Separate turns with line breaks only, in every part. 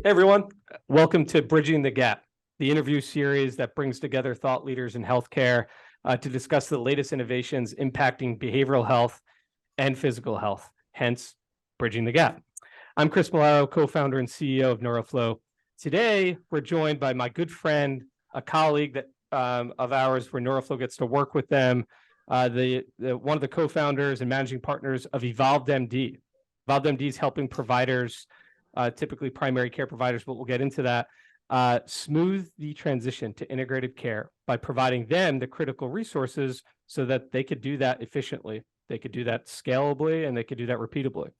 everyone, welcome to Bridging the Gap, the interview series that brings together thought leaders in healthcare to discuss the latest innovations impacting behavioral health and physical health, hence Bridging the Gap. I'm Chris Malaro, co-founder and CEO of NeuroFlow. Today, we're joined by my good friend, a colleague that of ours where NeuroFlow gets to work with them, one of the co-founders and managing partners of EvolvedMD. EvolvedMD is helping providers, typically primary care providers, but we'll get into that, smooth the transition to integrated care by providing them the critical resources so that they could do that efficiently, they could do that scalably, and they could do that repeatably.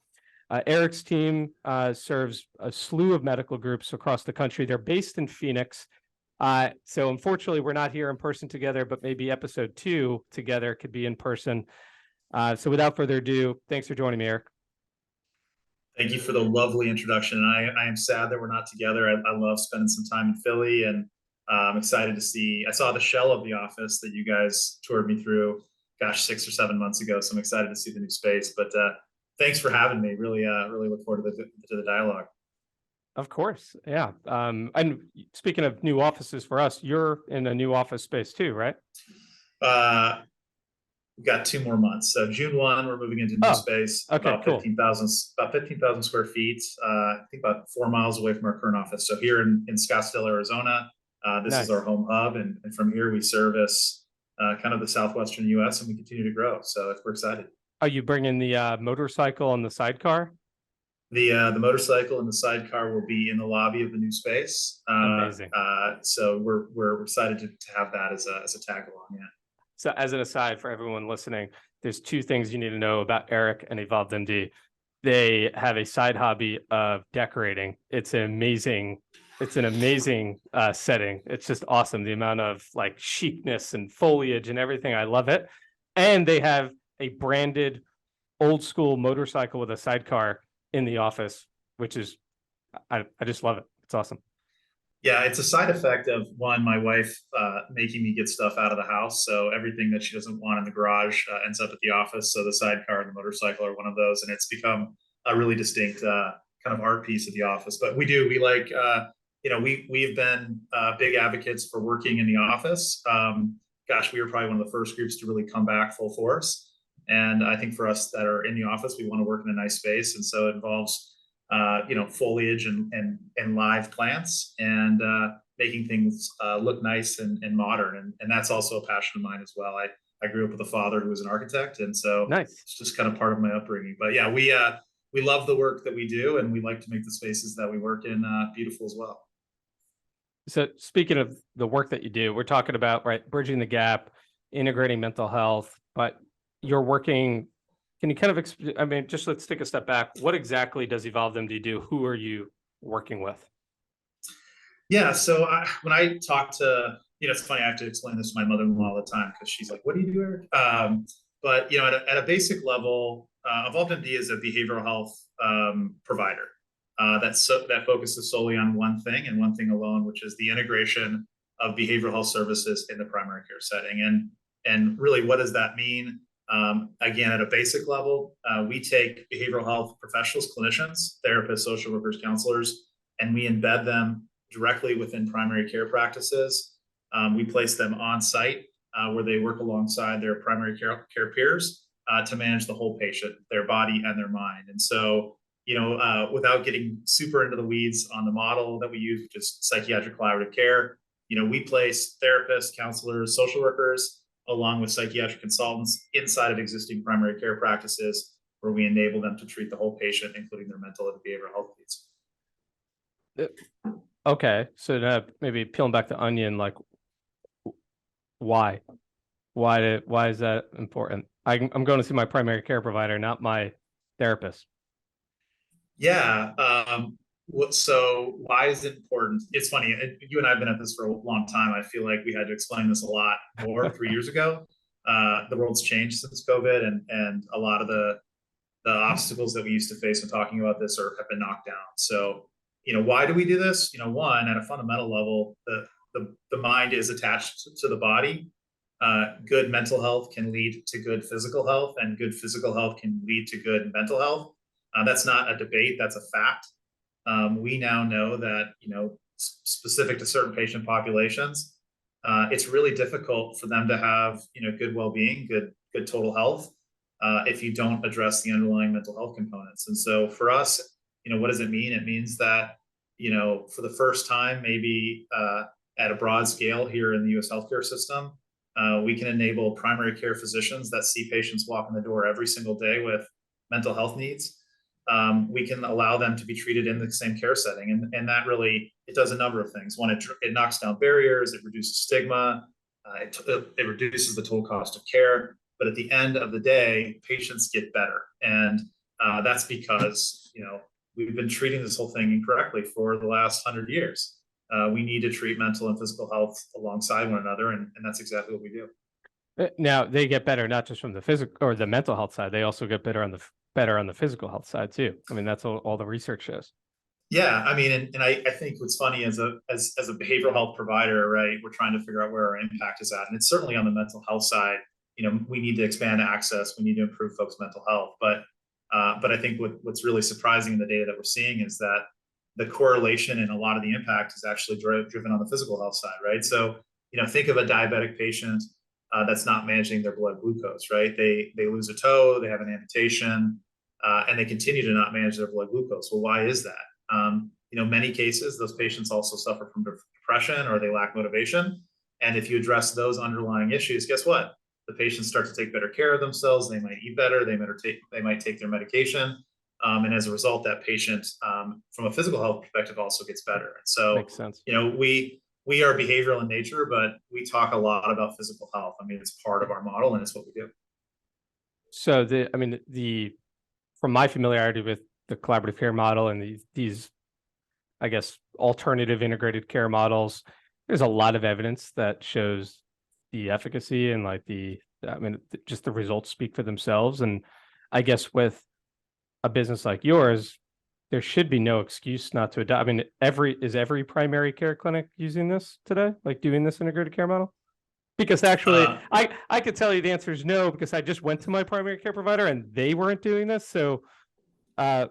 Erik's team serves a slew of medical groups across the country. They're based in Phoenix. So unfortunately, we're not here in person together, but maybe episode 2 together could be in person. So without further ado, thanks for joining me, Erik.
Thank you for the lovely introduction. I am sad that we're not together. I love spending some time in Philly, and I'm excited to see. I saw the shell of the office that you guys toured me through, gosh, 6 or 7 months ago. So I'm excited to see the new space. But thanks for having me. Really look forward to the dialogue.
Of course, yeah. And speaking of new offices for us, you're in a new office space too, right?
We've got 2 more months. So June 1, we're moving into new space,
okay,
about 15,000 square feet. I think about 4 miles away from our current office. So here in Scottsdale, Arizona, this is our home hub, and from here we service kind of the southwestern U.S. and we continue to grow. So we're excited.
Are you bringing the motorcycle and the sidecar?
The motorcycle and the sidecar will be in the lobby of the new space.
Amazing.
So we're excited to have that as a tag along. Yeah.
So as an aside for everyone listening, there's 2 things you need to know about Erik and EvolvedMD. They have a side hobby of decorating. It's an amazing setting. It's just awesome. The amount of like chicness and foliage and everything. I love it. And they have a branded old school motorcycle with a sidecar in the office, which is, I just love it. It's awesome.
Yeah, it's a side effect of, one, my wife making me get stuff out of the house. So everything that she doesn't want in the garage ends up at the office. So the sidecar and the motorcycle are one of those, and it's become a really distinct kind of art piece of the office. But we like, we've been big advocates for working in the office. Gosh, we were probably one of the first groups to really come back full force. And I think for us that are in the office, we want to work in a nice space, and so it involves foliage and live plants and making things look nice and modern. And that's also a passion of mine as well. I grew up with a father who was an architect, and so it's just kind of part of my upbringing. But yeah, we love the work that we do, and we like to make the spaces that we work in beautiful as well.
So speaking of the work that you do, we're talking about, bridging the gap, integrating mental health, but you're working. Can you kind of, just let's take a step back. What exactly does EvolvedMD do? Who are you working with?
Yeah, so when I talk to, it's funny, I have to explain this to my mother-in-law all the time because she's like, what do you do, Erik? But, at a basic level, EvolvedMD is a behavioral health provider that focuses solely on one thing and one thing alone, which is the integration of behavioral health services in the primary care setting. And really, what does that mean? Again, at a basic level, we take behavioral health professionals, clinicians, therapists, social workers, counselors, and we embed them directly within primary care practices. We place them on site where they work alongside their primary care peers to manage the whole patient, their body and their mind. And so, without getting super into the weeds on the model that we use, which is psychiatric collaborative care, we place therapists, counselors, social workers, along with psychiatric consultants inside of existing primary care practices where we enable them to treat the whole patient, including their mental and behavioral health needs.
Okay, so maybe peeling back the onion, like why is that important? I'm going to see my primary care provider, not my therapist.
Yeah. So why is it important? It's funny. You and I have been at this for a long time. I feel like we had to explain this a lot more 3 years ago. The world's changed since COVID, and a lot of the obstacles that we used to face when talking about this have been knocked down. So, why do we do this? One, at a fundamental level, the mind is attached to the body. Good mental health can lead to good physical health, and good physical health can lead to good mental health. That's not a debate. That's a fact. We now know that, specific to certain patient populations, it's really difficult for them to have, good well-being, good total health, if you don't address the underlying mental health components. And so for us, what does it mean? It means that, for the first time, maybe at a broad scale here in the U.S. healthcare system, we can enable primary care physicians that see patients walk in the door every single day with mental health needs. We can allow them to be treated in the same care setting. And that really, it does a number of things. One, it knocks down barriers, it reduces stigma, it reduces the total cost of care. But at the end of the day, patients get better. And that's because, we've been treating this whole thing incorrectly for the last 100 years. We need to treat mental and physical health alongside one another. And that's exactly what we do.
Now they get better, not just from the physical or the mental health side. They also get better on the physical health side too. I mean, that's all the research shows.
Yeah, I mean, and I think what's funny as a behavioral health provider, right? We're trying to figure out where our impact is at, and it's certainly on the mental health side. We need to expand access. We need to improve folks' mental health. But I think what's really surprising in the data that we're seeing is that the correlation and a lot of the impact is actually driven on the physical health side, right? So, think of a diabetic patient that's not managing their blood glucose, right? They lose a toe, they have an amputation, and they continue to not manage their blood glucose. Well, why is that? Many cases, those patients also suffer from depression or they lack motivation. And if you address those underlying issues, guess what? The patients start to take better care of themselves. They might eat better. They might take their medication. And as a result, that patient, from a physical health perspective, also gets better. And so,
Makes sense.
We are behavioral in nature, but we talk a lot about physical health. I mean, it's part of our model and it's what we do.
So from my familiarity with the collaborative care model and these, I guess, alternative integrated care models, there's a lot of evidence that shows the efficacy and just the results speak for themselves. And I guess with a business like yours, there should be no excuse not to adopt. I mean, every primary care clinic using this today, like doing this integrated care model? Because actually, I could tell you the answer is no, because I just went to my primary care provider and they weren't doing this. So, why?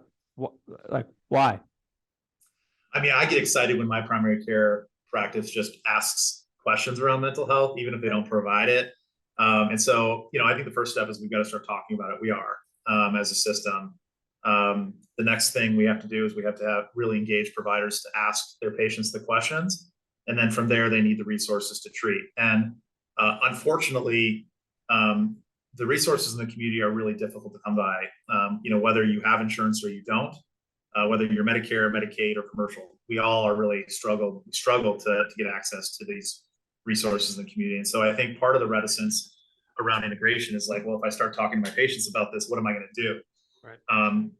I mean, I get excited when my primary care practice just asks questions around mental health, even if they don't provide it. And so, I think the first step is we've got to start talking about it. We are, as a system. The next thing we have to do is we have to have really engaged providers to ask their patients the questions. And then from there, they need the resources to treat. And unfortunately, the resources in the community are really difficult to come by, whether you have insurance or you don't, whether you're Medicare, Medicaid, or commercial. We all are really struggle to get access to these resources in the community. And so I think part of the reticence around integration is like, well, if I start talking to my patients about this, what am I going to do? Right.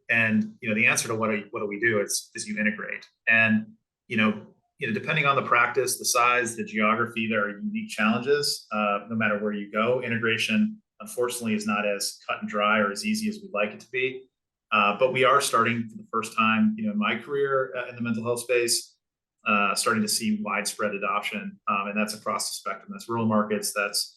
And the answer to what do we do is you integrate. And depending on the practice, the size, the geography, there are unique challenges. No matter where you go, integration unfortunately is not as cut and dry or as easy as we'd like it to be. But we are starting for the first time, in my career in the mental health space, starting to see widespread adoption, and that's across the spectrum. That's rural markets, that's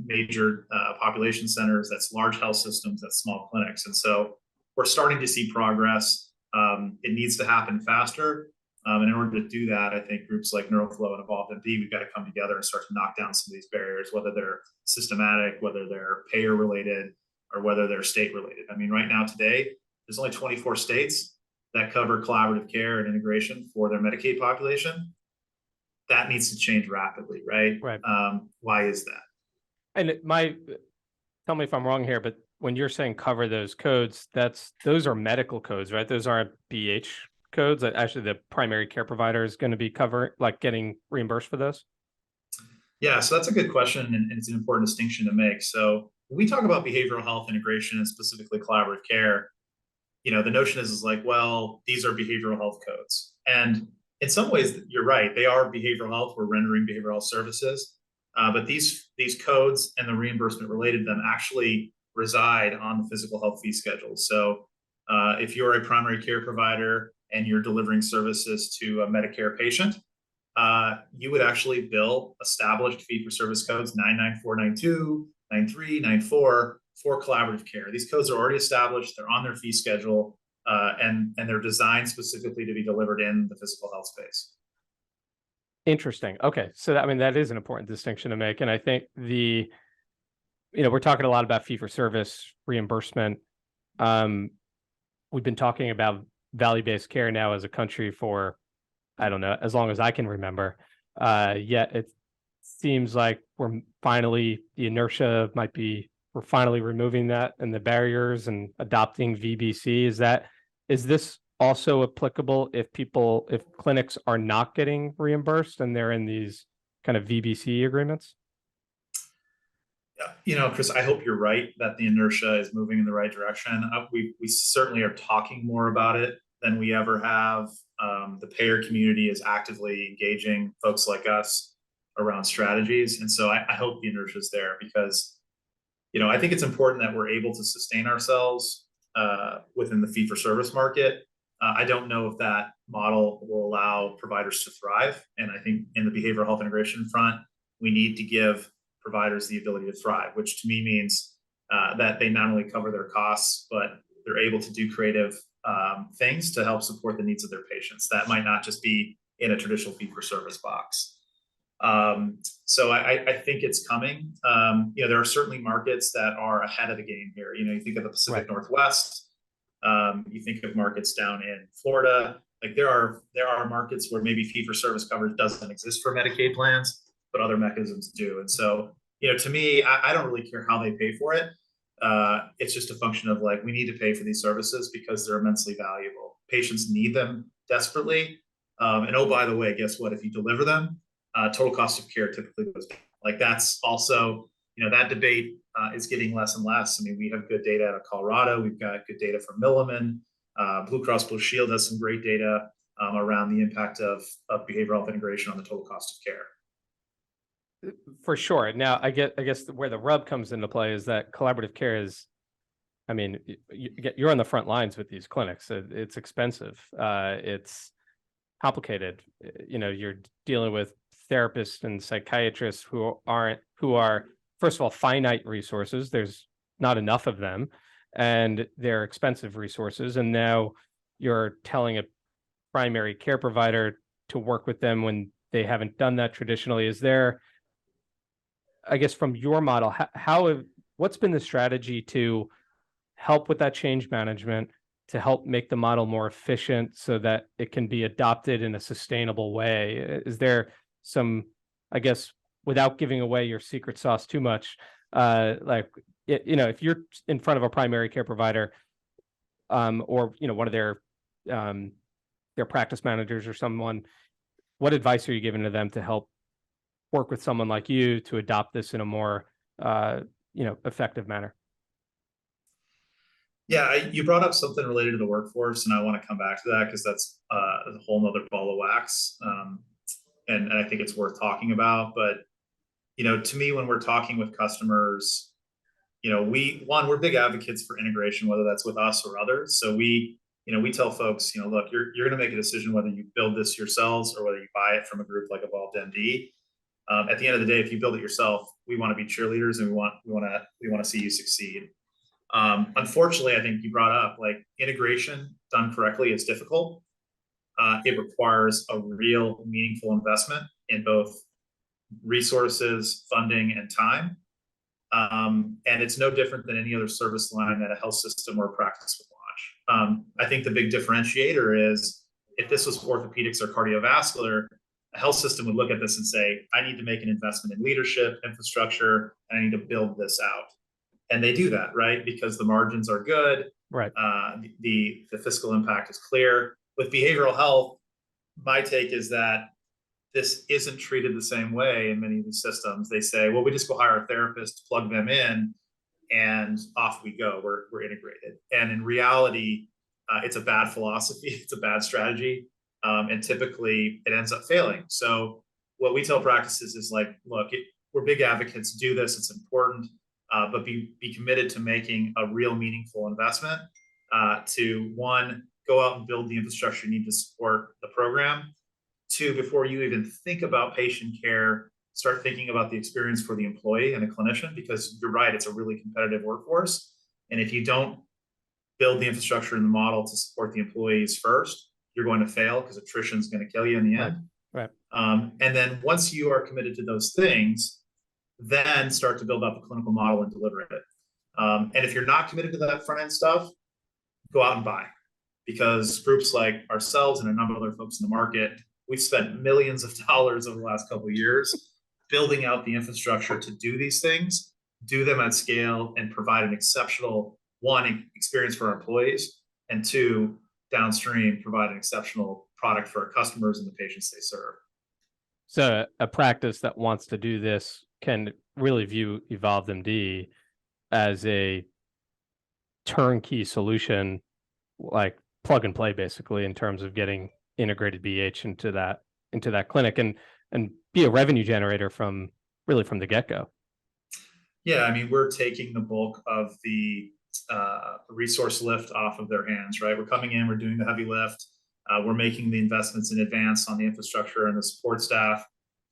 major population centers, that's large health systems, that's small clinics. And so we're starting to see progress. It needs to happen faster. And in order to do that, I think groups like NeuroFlow and EvolvedMD, we've got to come together and start to knock down some of these barriers, whether they're systematic, whether they're payer related, or whether they're state related. I mean, right now today, there's only 24 states that cover collaborative care and integration for their Medicaid population. That needs to change rapidly, right?
Right.
Why is that?
And tell me if I'm wrong here, but when you're saying cover those codes, those are medical codes, right? Those aren't BH codes. Actually, the primary care provider is going to be getting reimbursed for those.
Yeah, so that's a good question, and it's an important distinction to make. So when we talk about behavioral health integration and specifically collaborative care, the notion is like, well, these are behavioral health codes. And in some ways, you're right. They are behavioral health. We're rendering behavioral health services. But these codes and the reimbursement related to them actually reside on the physical health fee schedule. So if you're a primary care provider and you're delivering services to a Medicare patient, you would actually bill established fee-for-service codes 99492, 93, 94 for collaborative care. These codes are already established. They're on their fee schedule. and they're designed specifically to be delivered in the physical health space.
Interesting. Okay. So, I mean, that is an important distinction to make. And I think we're talking a lot about fee for service reimbursement. We've been talking about value-based care now as a country for, I don't know, as long as I can remember. Yet it seems like we're finally removing that and the barriers and adopting VBC. Is this also applicable if clinics are not getting reimbursed and they're in these kind of VBC agreements?
Chris, I hope you're right that the inertia is moving in the right direction. We certainly are talking more about it than we ever have. The payer community is actively engaging folks like us around strategies. And so I hope the inertia is there because, I think it's important that we're able to sustain ourselves within the fee-for-service market. I don't know if that model will allow providers to thrive. And I think in the behavioral health integration front, we need to give providers the ability to thrive, which to me means that they not only cover their costs, but they're able to do creative things to help support the needs of their patients. That might not just be in a traditional fee-for-service box. So I think it's coming. There are certainly markets that are ahead of the game here. You think of the Pacific Northwest. You think of markets down in Florida. Like there are markets where maybe fee-for-service coverage doesn't exist for Medicaid plans, but other mechanisms do. And so, to me, I don't really care how they pay for it. It's just a function of we need to pay for these services because they're immensely valuable. Patients need them desperately. And oh, by the way, guess what? If you deliver them, total cost of care typically goes down. That's also, that debate is getting less and less. I mean, we have good data out of Colorado. We've got good data from Milliman. Blue Cross Blue Shield has some great data around the impact of behavioral health integration on the total cost of care.
For sure. Now, I guess where the rub comes into play is that collaborative care is, I mean, you're on the front lines with these clinics. It's expensive. It's complicated. You're dealing with therapists and psychiatrists who are, first of all, finite resources. There's not enough of them, and they're expensive resources. And now you're telling a primary care provider to work with them when they haven't done that traditionally. Is there, I guess, from your model, what's been the strategy to help with that change management, to help make the model more efficient so that it can be adopted in a sustainable way? Is there some, I guess, without giving away your secret sauce too much, if you're in front of a primary care provider, or one of their practice managers or someone, what advice are you giving to them to help work with someone like you to adopt this in a more effective manner?
Yeah, you brought up something related to the workforce, and I want to come back to that because that's a whole nother ball of wax. And I think it's worth talking about. But, to me, when we're talking with customers, we're big advocates for integration, whether that's with us or others. So we tell folks, look, you're going to make a decision whether you build this yourselves or whether you buy it from a group like EvolvedMD. At the end of the day, if you build it yourself, we want to be cheerleaders and we want to see you succeed. Unfortunately, I think you brought up integration done correctly is difficult. It requires a real meaningful investment in both resources, funding, and time. And it's no different than any other service line that a health system or a practice would launch. I think the big differentiator is if this was orthopedics or cardiovascular, a health system would look at this and say, I need to make an investment in leadership, infrastructure, and I need to build this out. And they do that, right? Because the margins are good.
Right.
The fiscal impact is clear. With behavioral health, my take is that this isn't treated the same way in many of these systems. They say, well, we just go hire a therapist, plug them in, and off we go. We're integrated. And in reality, it's a bad philosophy. It's a bad strategy. And typically it ends up failing. So what we tell practices is look, we're big advocates, do this, it's important, but be committed to making a real meaningful investment to, one, go out and build the infrastructure you need to support the program. Two, before you even think about patient care, start thinking about the experience for the employee and the clinician, because you're right, it's a really competitive workforce. And if you don't build the infrastructure and the model to support the employees first, you're going to fail because attrition is going to kill you in the end.
Right.
And then once you are committed to those things, then start to build out the clinical model and deliver it. And if you're not committed to that front end stuff, go out and buy. Because groups like ourselves and a number of other folks in the market, we've spent millions of dollars over the last couple of years building out the infrastructure to do these things, do them at scale, and provide an exceptional, one, experience for our employees, and two, downstream, provide an exceptional product for our customers and the patients they serve.
So a practice that wants to do this can really view EvolvedMD as a turnkey solution, like plug and play, basically, in terms of getting integrated BH into that clinic and be a revenue generator from the get-go.
Yeah, I mean, we're taking the bulk of the resource lift off of their hands, right? We're coming in, we're doing the heavy lift. We're making the investments in advance on the infrastructure and the support staff.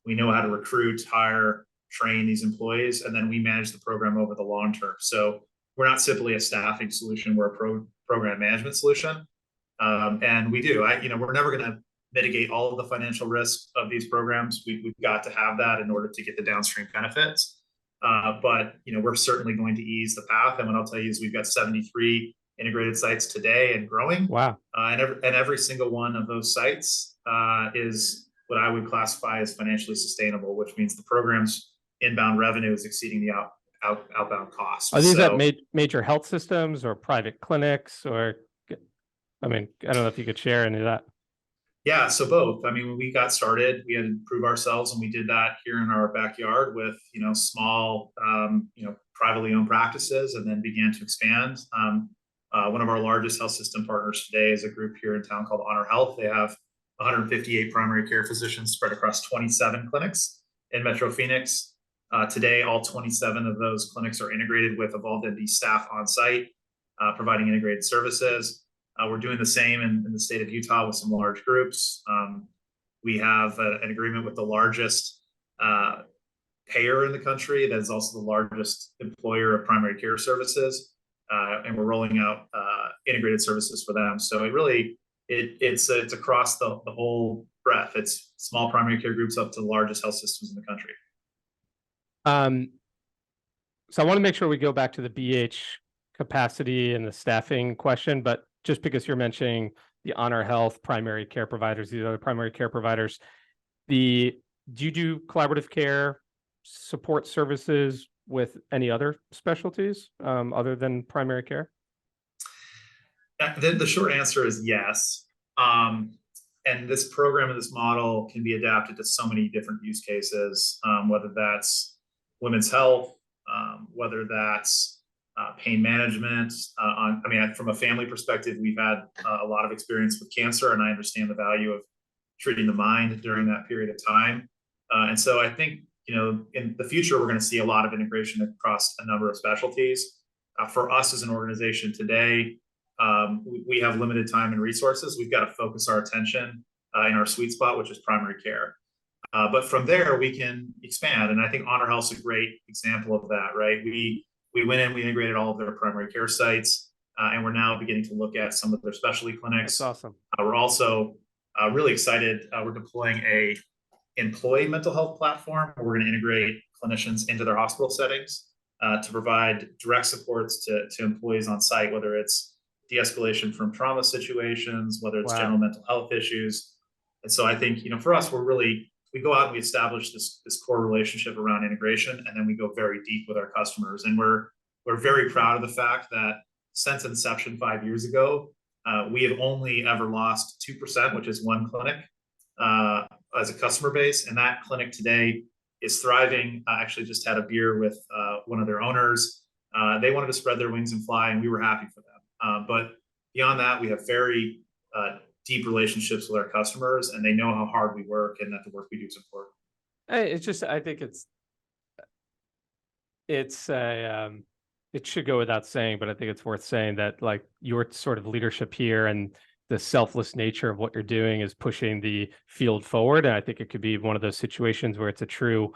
We know how to recruit, hire, train these employees, and then we manage the program over the long term. So we're not simply a staffing solution, we're a program management solution. And we do, we're never going to mitigate all of the financial risk of these programs. We've got to have that in order to get the downstream benefits. But we're certainly going to ease the path. And what I'll tell you is we've got 73 integrated sites today and growing.
Wow.
And every single one of those sites is what I would classify as financially sustainable, which means the program's inbound revenue is exceeding the outbound costs.
Are these at major health systems or private clinics? Or, I mean, I don't know if you could share any of that.
Yeah, so both. I mean, when we got started, we had to prove ourselves, and we did that here in our backyard with small, privately owned practices, and then began to expand. One of our largest health system partners today is a group here in town called Honor Health. They have 158 primary care physicians spread across 27 clinics in Metro Phoenix. Today, all 27 of those clinics are integrated with EvolvedMD staff on site, providing integrated services. We're doing the same in the state of Utah with some large groups. We have an agreement with the largest payer in the country that is also the largest employer of primary care services, and we're rolling out integrated services for them. So it's across the whole breadth. It's small primary care groups up to the largest health systems in the country.
So I want to make sure we go back to the BH capacity and the staffing question, but just because you're mentioning the Honor Health primary care providers, these other primary care providers, do you do collaborative care support services with any other specialties other than primary care?
The short answer is yes. And this program and this model can be adapted to so many different use cases, whether that's women's health, whether that's pain management. From a family perspective, we've had a lot of experience with cancer, and I understand the value of treating the mind during that period of time. And so I think, in the future, we're going to see a lot of integration across a number of specialties. For us as an organization today, we have limited time and resources. We've got to focus our attention in our sweet spot, which is primary care. But from there, we can expand. And I think Honor Health's a great example of that, right? We went in, we integrated all of their primary care sites, and we're now beginning to look at some of their specialty clinics.
That's awesome.
We're also really excited. We're deploying a employee mental health platform where we're going to integrate clinicians into their hospital settings to provide direct supports to employees on site, whether it's de-escalation from trauma situations, whether it's general mental health issues. And so I think, for us, we go out and we establish this core relationship around integration, and then we go very deep with our customers. And we're very proud of the fact that since inception 5 years ago, we have only ever lost 2%, which is one clinic, as a customer base. And that clinic today is thriving. I actually just had a beer with one of their owners. They wanted to spread their wings and fly, and we were happy for them. But beyond that, we have very deep relationships with our customers, and they know how hard we work and that the work we do is important.
I think it should go without saying, but I think it's worth saying that, like, your sort of leadership here and the selfless nature of what you're doing is pushing the field forward. And I think it could be one of those situations where it's a true,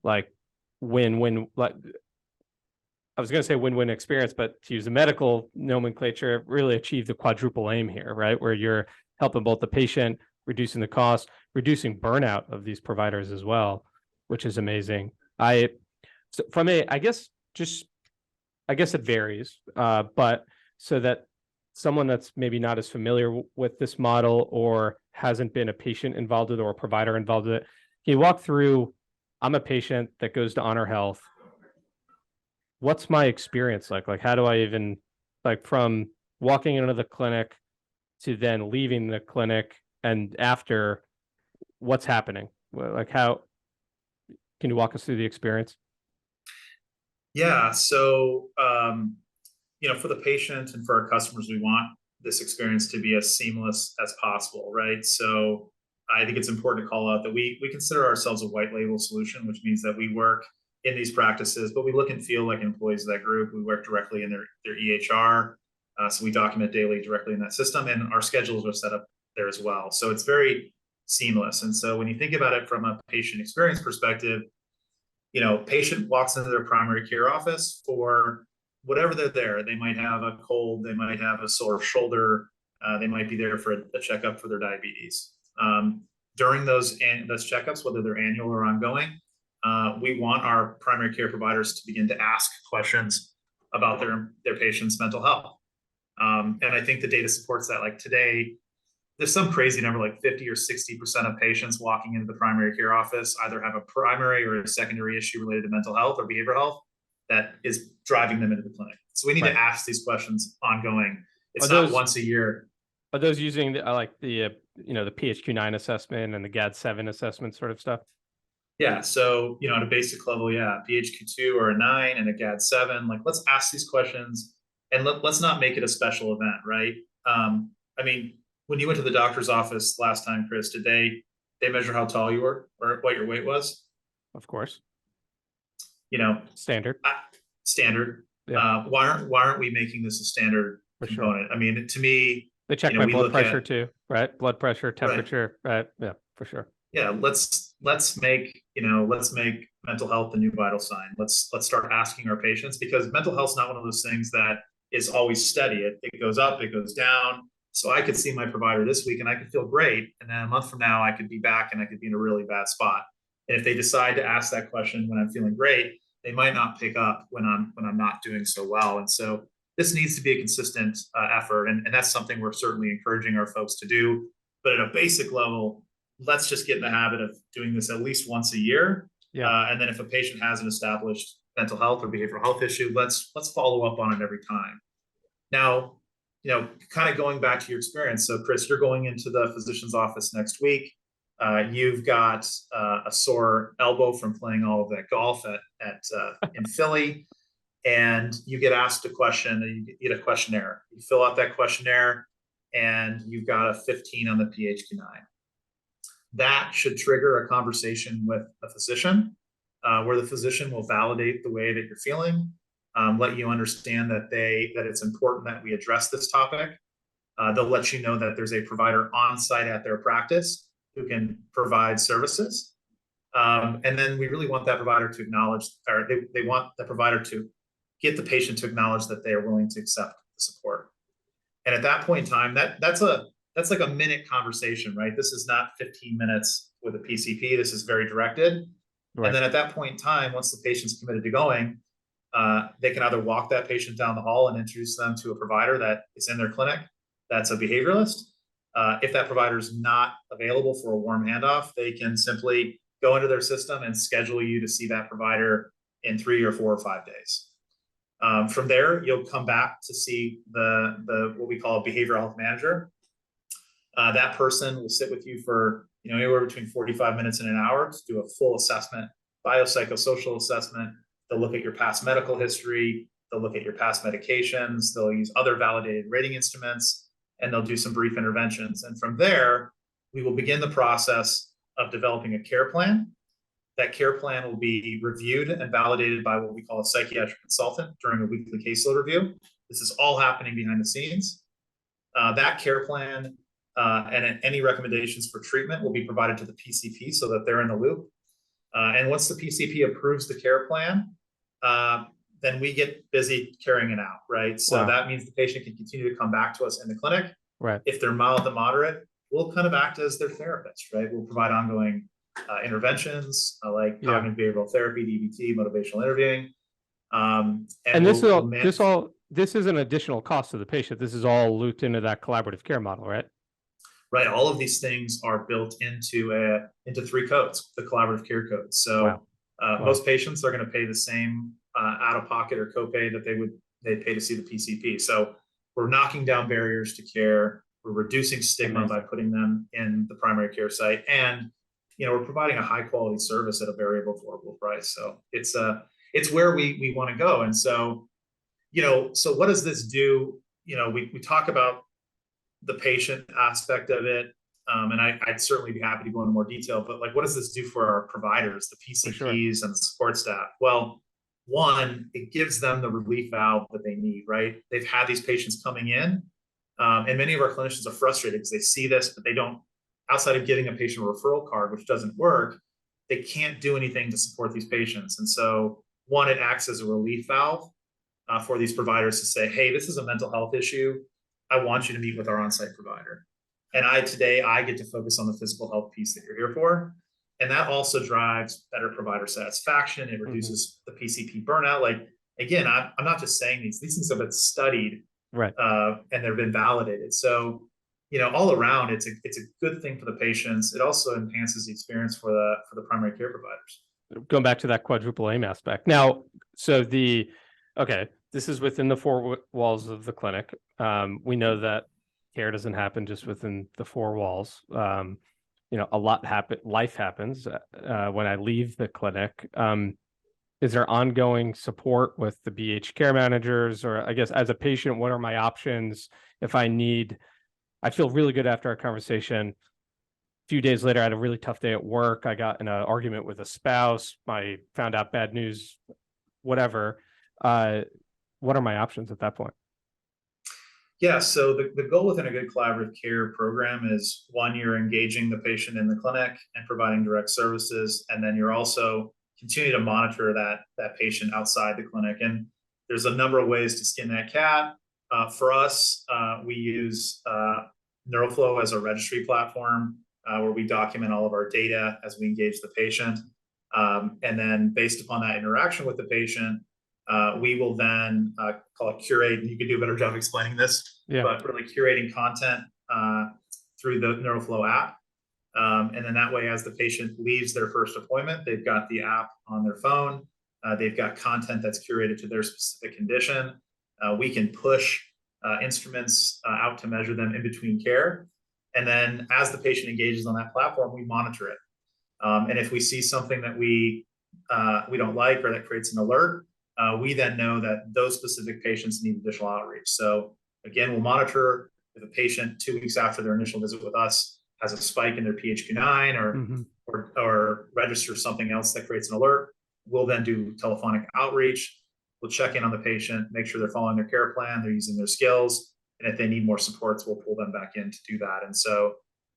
like, win-win. Like, I was going to say win-win experience, but to use the medical nomenclature, really achieve the quadruple aim here, right? Where you're helping both the patient, reducing the cost, reducing burnout of these providers as well, which is amazing. So from a, I guess it varies, but so that someone that's maybe not as familiar with this model or hasn't been a patient involved with it or a provider involved with it, can you walk through, I'm a patient that goes to Honor Health. What's my experience like? Like, how do I even, like, from walking into the clinic to then leaving the clinic and after, what's happening? Like, how can you walk us through the experience?
Yeah. So, for the patient and for our customers, we want this experience to be as seamless as possible, right? So I think it's important to call out that we consider ourselves a white label solution, which means that we work in these practices, but we look and feel like employees of that group. We work directly in their EHR. So we document daily directly in that system, and our schedules are set up there as well. So it's very seamless. And so when you think about it from a patient experience perspective, patient walks into their primary care office for whatever they're there. They might have a cold, they might have a sore shoulder, they might be there for a checkup for their diabetes. During those checkups, whether they're annual or ongoing, we want our primary care providers to begin to ask questions about their patient's mental health. And I think the data supports that. Like today, there's some crazy number, like 50 or 60% of patients walking into the primary care office either have a primary or a secondary issue related to mental health or behavioral health that is driving them into the clinic. So we need to ask these questions ongoing. It's not once a year.
Are those using the PHQ-9 assessment and the GAD-7 assessment sort of stuff?
Yeah. So, at a basic level, PHQ-2 or a 9 and a GAD-7, like let's ask these questions and let's not make it a special event, right? When you went to the doctor's office last time, Chris, did they measure how tall you were or what your weight was?
Of course.
Standard.
Standard.
Yeah. Why aren't we making this a standard component? Sure. To me,
they check my blood pressure too, right? Blood pressure, temperature, right? Yeah, for sure.
Yeah, let's make mental health the new vital sign. Let's start asking our patients, because mental health is not one of those things that is always steady. It goes up, it goes down. So I could see my provider this week and I could feel great, and then a month from now I could be back and I could be in a really bad spot. And if they decide to ask that question when I'm feeling great, they might not pick up when I'm not doing so well. And so this needs to be a consistent effort, and that's something we're certainly encouraging our folks to do. But at a basic level, let's just get in the habit of doing this at least once a year. Yeah. And then if a patient has an established mental health or behavioral health issue, let's follow up on it every time. Now, kind of going back to your experience. So Chris, you're going into the physician's office next week. You've got a sore elbow from playing all of that golf in Philly, and you get asked a question, and you get a questionnaire. You fill out that questionnaire, and you've got a 15 on the PHQ-9. That should trigger a conversation with a physician, where the physician will validate the way that you're feeling, let you understand that it's important that we address this topic. They'll let you know that there's a provider on site at their practice who can provide services. And then we really want that provider to acknowledge, or they want the provider to get the patient to acknowledge that they are willing to accept the support. And at that point in time, that's like a minute conversation, right? This is not 15 minutes with a PCP. This is very directed. Right. And then at that point in time, once the patient's committed to going, they can either walk that patient down the hall and introduce them to a provider that is in their clinic that's a behavioralist. If that provider is not available for a warm handoff, they can simply go into their system and schedule you to see that provider in 3 or 4 or 5 days. From there, you'll come back to see the what we call a behavioral health manager. That person will sit with you for anywhere between 45 minutes and an hour to do a full assessment, biopsychosocial assessment. They'll look at your past medical history. They'll look at your past medications. They'll use other validated rating instruments, and they'll do some brief interventions. And from there, we will begin the process of developing a care plan. That care plan will be reviewed and validated by what we call a psychiatric consultant during a weekly caseload review. This is all happening behind the scenes. That care plan and any recommendations for treatment will be provided to the PCP so that they're in the loop. And once the PCP approves the care plan, then we get busy carrying it out, right? So
Wow.
that means the patient can continue to come back to us in the clinic.
Right.
If they're mild to moderate, we'll kind of act as their therapist, right? We'll provide ongoing interventions like
Yeah.
cognitive behavioral therapy, DBT, motivational interviewing.
And this is
we'll
this is an additional cost to the patient. This is all looped into that collaborative care model, right?
right. All of these things are built into 3 codes, the collaborative care codes. So
Wow.
most patients are going to pay the same out of pocket or copay that they pay to see the PCP. So we're knocking down barriers to care. We're reducing stigma
Amazing.
by putting them in the primary care site, and we're providing a high quality service at a very affordable price. So it's where we want to go. And so so what does this do? We talk about the patient aspect of it, and I'd certainly be happy to go into more detail. But like, what does this do for our providers, the PCPs,
sure.
and the support staff? Well, one, it gives them the relief valve that they need, right? They've had these patients coming in, and many of our clinicians are frustrated because they see this, but they don't, outside of giving a patient a referral card, which doesn't work, they can't do anything to support these patients. And so, one, it acts as a relief valve for these providers to say, hey, this is a mental health issue. I want you to meet with our on-site provider. And today I get to focus on the physical health piece that you're here for. And that also drives better provider satisfaction. It reduces the PCP burnout. Like, again, I'm not just saying these things have been studied,
right?
And they've been validated. So, all around, it's a good thing for the patients. It also enhances the experience for the primary care providers.
Going back to that quadruple aim aspect. Now, so this is within the 4 walls of the clinic. We know that care doesn't happen just within the 4 walls. A lot life happens when I leave the clinic. Is there ongoing support with the BH care managers? Or I guess as a patient, what are my options if I feel really good after our conversation. A few days later, I had a really tough day at work. I got in an argument with a spouse. I found out bad news, whatever. What are my options at that point?
Yeah, so the goal within a good collaborative care program is, one, you're engaging the patient in the clinic and providing direct services, and then you're also continuing to monitor that patient outside the clinic. And there's a number of ways to skin that cat. For us, we use NeuroFlow as a registry platform where we document all of our data as we engage the patient. And then based upon that interaction with the patient, we will then call it curate, and you can do a better job explaining this, but really curating content through the NeuroFlow app. And then that way, as the patient leaves their first appointment, they've got the app on their phone. They've got content that's curated to their specific condition. We can push instruments out to measure them in between care. And then as the patient engages on that platform, we monitor it. And if we see something that we don't like, or that creates an alert, we then know that those specific patients need additional outreach. So again, we'll monitor if a patient 2 weeks after their initial visit with us has a spike in their PHQ-9 or registers something else that creates an alert. We'll then do telephonic outreach. We'll check in on the patient, make sure they're following their care plan, they're using their skills, and if they need more supports, we'll pull them back in to do that. And so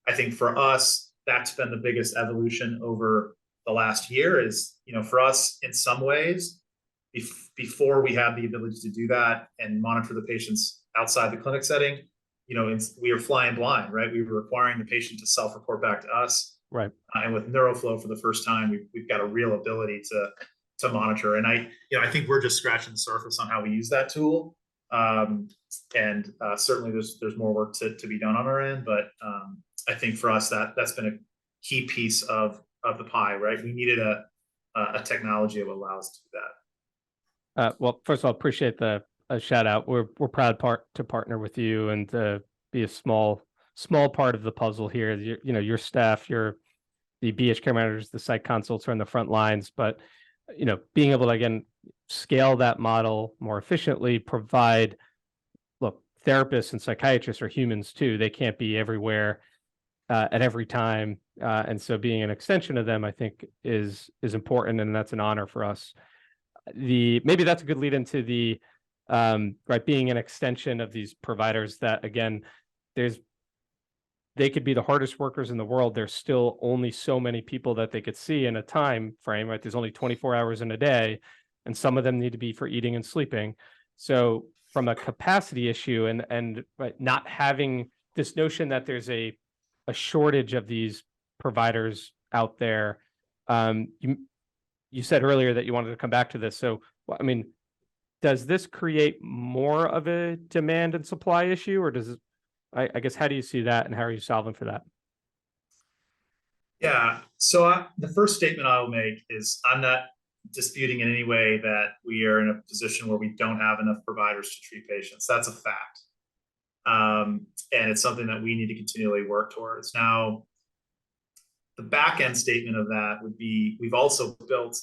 I think for us, that's been the biggest evolution over the last year is, for us, in some ways, before we had the ability to do that and monitor the patients outside the clinic setting, we were flying blind, right? We were requiring the patient to self-report back to us.
Right.
And with NeuroFlow, for the first time, we've got a real ability to monitor. And I think we're just scratching the surface on how we use that tool. And certainly there's more work to be done on our end. But I think for us, that's been a key piece of the pie, right? We needed a technology that would allow us to do that.
Well, first of all, appreciate the shout out. We're proud to partner with you and to be a small part of the puzzle here. Your staff, the BH care managers, the site consults are on the front lines, but being able to again scale that model more efficiently, provide. Look, therapists and psychiatrists are humans too. They can't be everywhere at every time, and so being an extension of them, I think, is important, and that's an honor for us. Maybe that's a good lead into the right, being an extension of these providers that, again, they could be the hardest workers in the world. There's still only so many people that they could see in a time frame, right? There's only 24 hours in a day. and some of them need to be for eating and sleeping. So from a capacity issue and not having this notion that there's a shortage of these providers out there, you said earlier that you wanted to come back to this. So, I mean, does this create more of a demand and supply issue, or does it, I guess, how do you see that and how are you solving for that?
Yeah. So the first statement I will make is I'm not disputing in any way that we are in a position where we don't have enough providers to treat patients. That's a fact. And it's something that we need to continually work towards. Now, the back end statement of that would be we've also built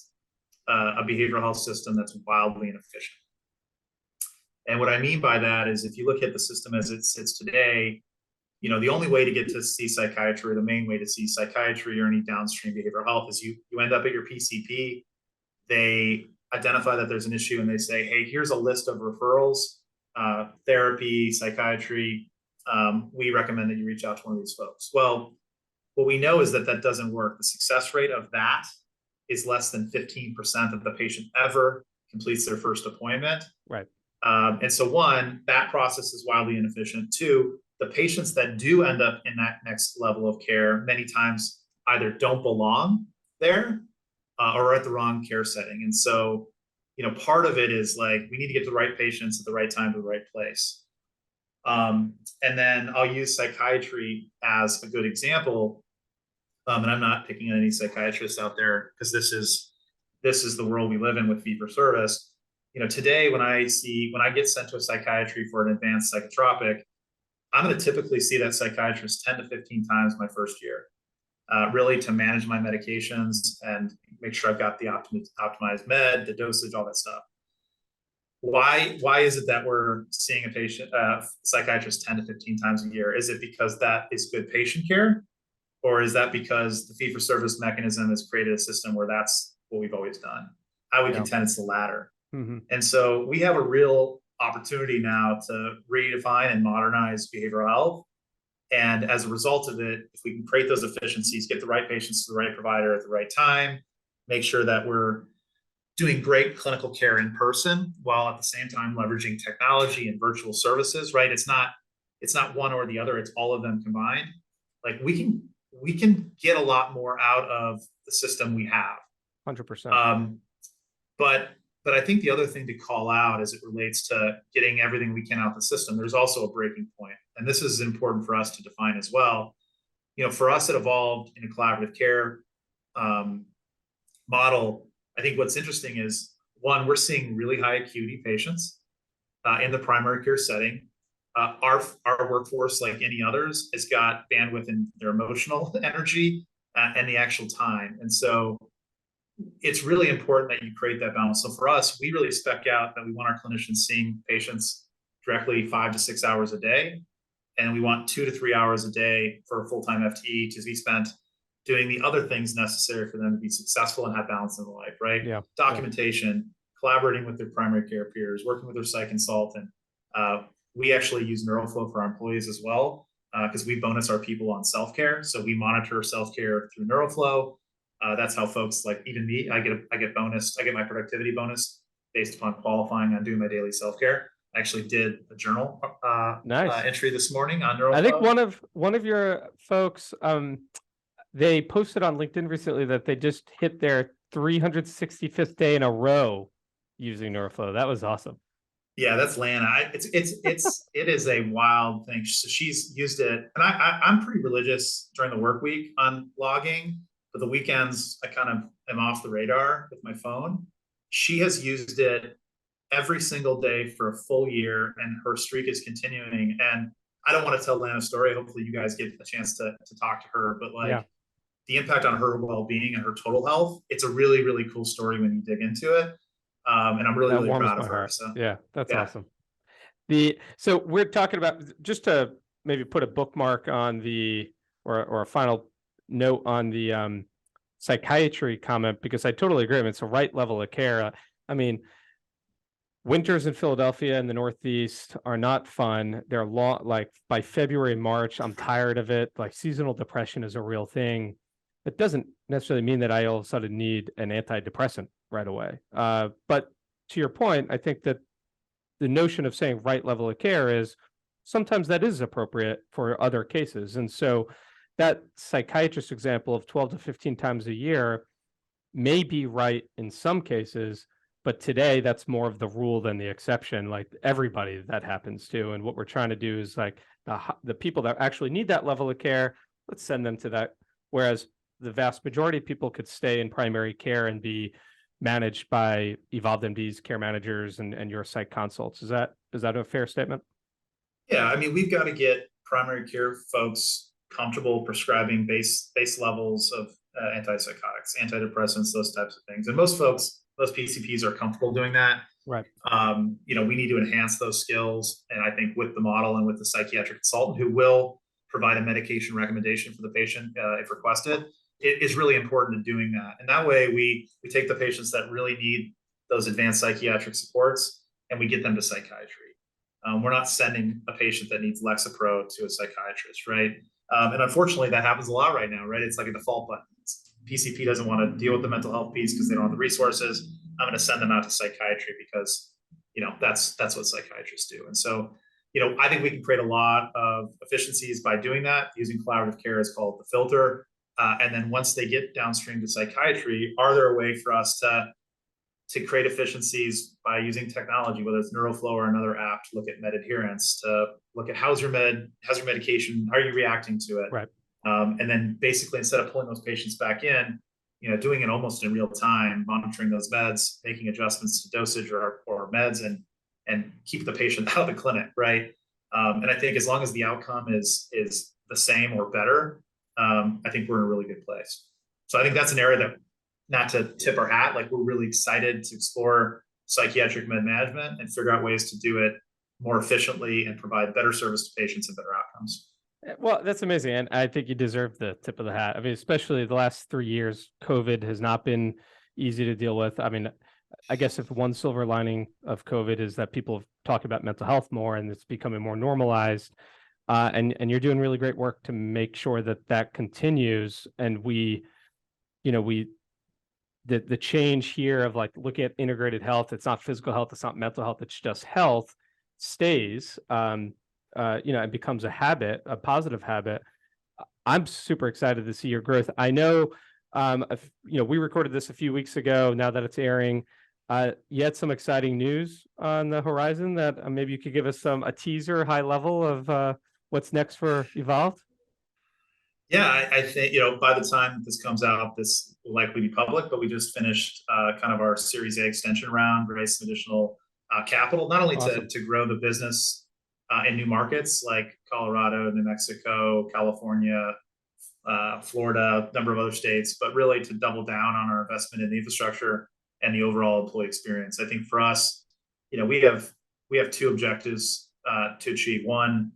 a behavioral health system that's wildly inefficient. And what I mean by that is if you look at the system as it sits today, the only way to get to see psychiatry, or the main way to see psychiatry or any downstream behavioral health, is you end up at your PCP. They identify that there's an issue and they say, hey, here's a list of referrals, therapy, psychiatry. We recommend that you reach out to one of these folks. Well, what we know is that that doesn't work. The success rate of that is less than 15% of the patient ever completes their first appointment.
Right.
And so one, that process is wildly inefficient. Two, the patients that do end up in that next level of care many times either don't belong there or are at the wrong care setting. And so, part of it is like, we need to get the right patients at the right time to the right place. And then I'll use psychiatry as a good example. And I'm not picking on any psychiatrists out there because this is the world we live in with fee for service. Today when I get sent to a psychiatry for an advanced psychotropic, I'm going to typically see that psychiatrist 10 to 15 times my first year, really to manage my medications and make sure I've got the optimized med, the dosage, all that stuff. Why is it that we're seeing a psychiatrist 10 to 15 times a year? Is it because that is good patient care? Or is that because the fee-for-service mechanism has created a system where that's what we've always done? I would contend it's the latter.
Mm-hmm.
And so we have a real opportunity now to redefine and modernize behavioral health. And as a result of it, if we can create those efficiencies, get the right patients to the right provider at the right time, make sure that we're doing great clinical care in person while at the same time leveraging technology and virtual services, right? It's not one or the other, it's all of them combined. Like we can get a lot more out of the system we have.
100%.
But I think the other thing to call out as it relates to getting everything we can out the system, there's also a breaking point. And this is important for us to define as well. For us, it evolved in a collaborative care model. I think what's interesting is, one, we're seeing really high acuity patients in the primary care setting. Our workforce, like any others, has got bandwidth in their emotional energy and the actual time. And so it's really important that you create that balance. So for us, we really spec out that we want our clinicians seeing patients directly 5 to 6 hours a day. And we want 2 to 3 hours a day for a full-time FTE to be spent doing the other things necessary for them to be successful and have balance in their life, right?
Yeah.
Documentation, collaborating with their primary care peers, working with their psych consultant. We actually use NeuroFlow for our employees as well, because we bonus our people on self-care. So we monitor self-care through NeuroFlow. That's how folks like even me, I get bonus. I get my productivity bonus based upon qualifying on doing my daily self-care. I actually did a journal entry this morning on NeuroFlow.
I think one of your folks, they posted on LinkedIn recently that they just hit their 365th day in a row using NeuroFlow. That was awesome.
Yeah, that's Lana. It is a wild thing. So she's used it, and I'm pretty religious during the work week on logging, but the weekends I kind of am off the radar with my phone. She has used it every single day for a full year, and her streak is continuing. And I don't want to tell Lana's story. Hopefully, you guys get a chance to talk to her. But the impact on her well-being and her total health, it's a really, really cool story when you dig into it. And I'm really proud of her. So
yeah, that's awesome. So we're talking about, just to maybe put a bookmark on or a final note on the psychiatry comment, because I totally agree. I mean, it's the right level of care. I mean, winters in Philadelphia and the Northeast are not fun. They're long, like by February, March, I'm tired of it. Like seasonal depression is a real thing. It doesn't necessarily mean that I all of a sudden need an antidepressant right away. But to your point, I think that the notion of saying right level of care is sometimes that is appropriate for other cases. And so that psychiatrist example of 12 to 15 times a year may be right in some cases, but today that's more of the rule than the exception. Like everybody that happens to. And what we're trying to do is like the people that actually need that level of care, let's send them to that. Whereas the vast majority of people could stay in primary care and be managed by EvolvedMD's care managers and your psych consults. Is that a fair statement?
Yeah, I mean, we've got to get primary care folks comfortable prescribing base levels of antipsychotics, antidepressants, those types of things. And most folks, most PCPs are comfortable doing that.
Right.
We need to enhance those skills. And I think with the model and with the psychiatric consultant who will provide a medication recommendation for the patient if requested, it is really important in doing that. And that way we take the patients that really need those advanced psychiatric supports and we get them to psychiatry. We're not sending a patient that needs Lexapro to a psychiatrist, right? And unfortunately, that happens a lot right now, right? It's like a default button. PCP doesn't want to deal with the mental health piece because they don't have the resources. I'm going to send them out to psychiatry because, that's what psychiatrists do. And so, I think we can create a lot of efficiencies by doing that. Using collaborative care is called the filter. And then once they get downstream to psychiatry, are there a way for us to create efficiencies by using technology, whether it's NeuroFlow or another app, to look at med adherence, to look at how's your medication, how are you reacting to it?
Right.
And then basically, instead of pulling those patients back in, doing it almost in real time, monitoring those meds, making adjustments to dosage or meds, and keep the patient out of the clinic, right? And I think as long as the outcome is the same or better, I think we're in a really good place. So I think that's an area that, not to tip our hat, like we're really excited to explore psychiatric med management and figure out ways to do it more efficiently and provide better service to patients and better outcomes.
Well, that's amazing. And I think you deserve the tip of the hat. I mean, especially the last 3 years, COVID has not been easy to deal with. I mean, I guess if one silver lining of COVID is that people talk about mental health more and it's becoming more normalized, and you're doing really great work to make sure that continues. And the change here of like looking at integrated health, it's not physical health, it's not mental health, it's just health, stays, and becomes a habit, a positive habit. I'm super excited to see your growth. I know, we recorded this a few weeks ago. Now that it's airing, you had some exciting news on the horizon that maybe you could give us a teaser, high level of what's next for Evolved.
Yeah, I think, by the time this comes out, this will likely be public, but we just finished kind of our Series A extension round, raised some additional capital, not only
Awesome.
to grow the business in new markets like Colorado, New Mexico, California, Florida, a number of other states, but really to double down on our investment in the infrastructure and the overall employee experience. I think for us, we have two objectives to achieve. One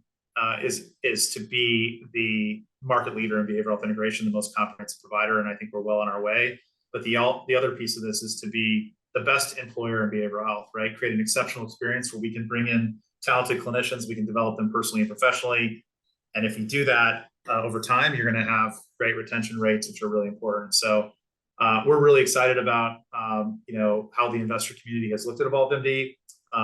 is to be the market leader in behavioral health integration, the most comprehensive provider, and I think we're well on our way. But the other piece of this is to be the best employer in behavioral health, right? Create an exceptional experience where we can bring in talented clinicians, we can develop them personally and professionally. And if you do that over time, you're going to have great retention rates, which are really important. So we're really excited about how the investor community has looked at EvolvedMD,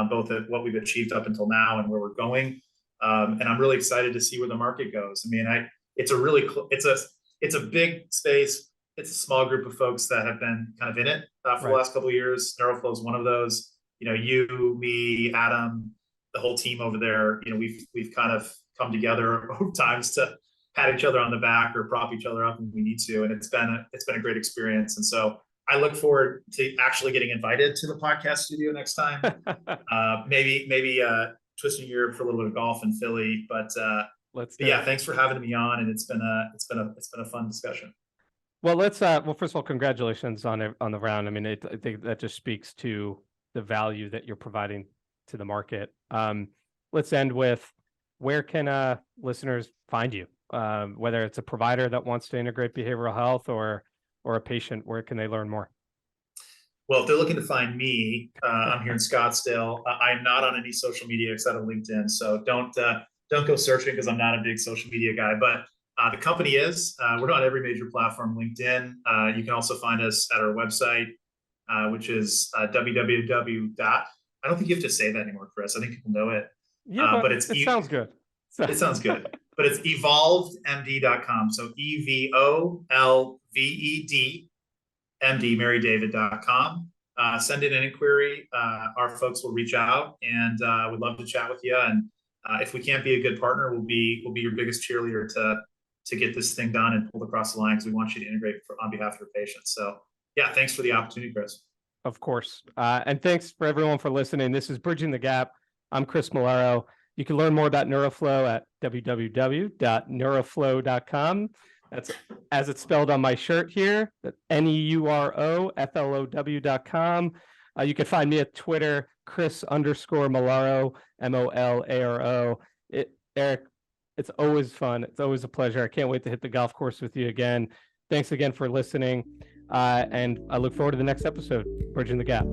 both at what we've achieved up until now and where we're going. And I'm really excited to see where the market goes. I mean, it's a big space. It's a small group of folks that have been kind of in it for the last couple of years. NeuroFlow is one of those. You, me, Adam, the whole team over there. We've kind of come together over times to pat each other on the back or prop each other up when we need to, and it's been a great experience. And so I look forward to actually getting invited to the podcast studio next time. Maybe twisting your for a little bit of golf in Philly, but yeah, thanks for having me on, and it's been a fun discussion.
Well, first of all, congratulations on the round. I mean, I think that just speaks to the value that you're providing to the market. Let's end with, where can listeners find you? Whether it's a provider that wants to integrate behavioral health or a patient, where can they learn more?
Well, if they're looking to find me, I'm here in Scottsdale. I'm not on any social media except on LinkedIn, so don't go searching because I'm not a big social media guy. But the company is. We're on every major platform. LinkedIn. You can also find us at our website, which is www. I don't think you have to say that anymore, Chris. I think people know it.
Yeah, but
it's
it sounds good.
It sounds good. But it's evolvedmd.com. So EVOLVED MD MaryDavid.com. Send in an inquiry. Our folks will reach out and would love to chat with you. And if we can't be a good partner, we'll be your biggest cheerleader to get this thing done and pulled across the line, because we want you to integrate on behalf of your patients. So yeah, thanks for the opportunity, Chris.
Of course. And thanks for everyone for listening. This is Bridging the Gap. I'm Chris Malaro. You can learn more about NeuroFlow at www.neuroflow.com. That's as it's spelled on my shirt here, NEUROFLOW.com. You can find me at Twitter, Chris_Malaro, MOLARO. Erik, it's always fun. It's always a pleasure. I can't wait to hit the golf course with you again. Thanks again for listening. And I look forward to the next episode, Bridging the Gap.